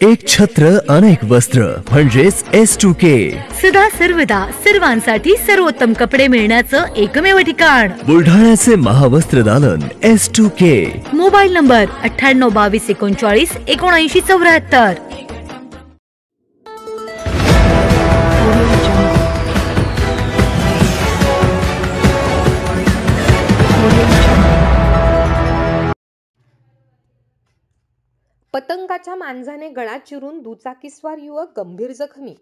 एक छत्र अनेक वस्त्र म्हणजेच S2K. सदा सर्वदा सर्वांसाठी सर्वोत्तम कपडे मिळण्याचं एकमेव ठिकाण बुलढाण्याचे महावस्त्र दालन S2K. Mobile number 9822397974. पतंगाच्या मांजाने गळा चिरून दुचाकीस्वार युवक गंभीर जखमी.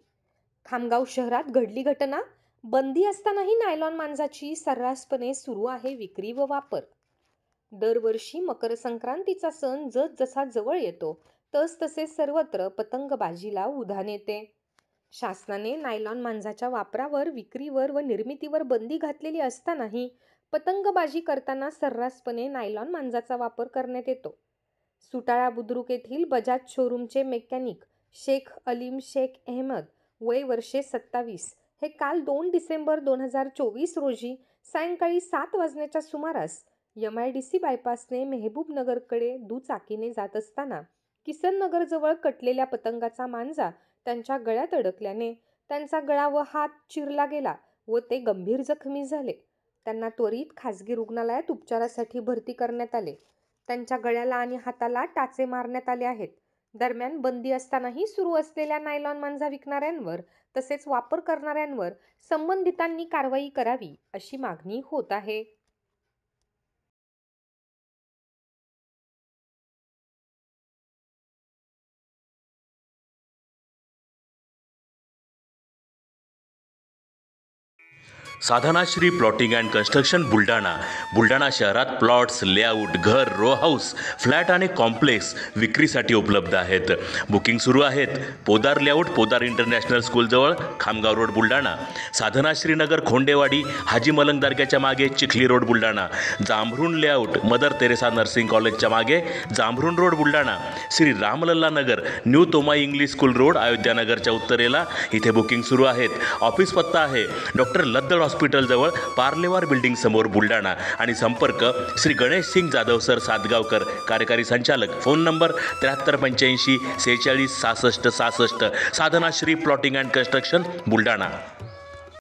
खामगाव शहरात घडली घटना. बंदी असतानाही नायलॉन मांजाची सर्रासपणे सुरू आहे विक्री व वापर. दरवर्षी मकर संक्रांतीचा सण जसा जवळ येतो तसे सर्वत्र पतंगबाजीला उधाण येते. शासनाने नायलॉन मांजाच्या वापरावर, विक्रीवर व निर्मितीवर बंदी घातलेली असतानाही पतंगबाजी करताना सर्रासपणे नायलॉन मांजाचा वापर करण्यात येतो. सुटाळा बुद्रुक येथील बजाज शोरूमचे मेकॅनिक शेख अलीम शेख अहमद वय वर्षे 27 हे काल 2 डिसेंबर 2024 रोजी सायंकाळी 7 वाजण्याच्या सुमारास MIDC बायपासने मेहबूबनगरकडे दुचाकीने जात असताना किसन नगरजवळ कटलेल्या पतंगाचा मांजा त्यांच्या गळ्यात अडकल्याने त्यांचा गळा व हात चिरला गेला व ते गंभीर जखमी झाले. त्यांना त्वरित खासगी रुग्णालयात उपचारासाठी भरती करण्यात आले. त्यांच्या गळ्याला आणि हाताला टाचे मारण्यात आले आहेत. दरम्यान बंदी असतानाही सुरू असलेल्या नायलॉन मांजा विकणाऱ्यांवर तसेच वापर करणाऱ्यांवर संबंधितांनी कारवाई करावी अशी मागणी होत आहे. Sadhanashri plotting and construction Buldhana शहरात प्लॉट्स, लेआउट, घर, रो हाऊस, फ्लॅट आणि कॉम्प्लेक्स विक्रीसाठी उपलब्ध आहेत. बुकिंग सुरू आहेत. पोदार लेआउट, पोदार इंटरनॅशनल स्कूलजवळ, खामगाव रोड, बुलढाणा. साधनाश्री नगर, खोंडेवाडी, हाजी मलंग दर्ग्याच्या मागे, Chikhli road, Buldhana. Jambhrun layout, Mother Teresa nursing कॉलेजच्या मागे, Jambhrun road, Buldhana. Shri Ramlalla Nagar, new Tomai English school road, अयोध्यानगरच्या उत्तरेला. इथे बुकिंग सुरू आहेत. ऑफिस पत्ता आहे डॉक्टर लद्दड हॉस्पिटल जवळ, पार्लेवार बिल्डिंग समोर, बुलढाणा. आणि संपर्क श्री गणेश सिंग जाधव सर सातगावकर, कार्यकारी संचालक. Phone number 7385 46 66 66. Sadhanashri plotting and construction, Buldhana.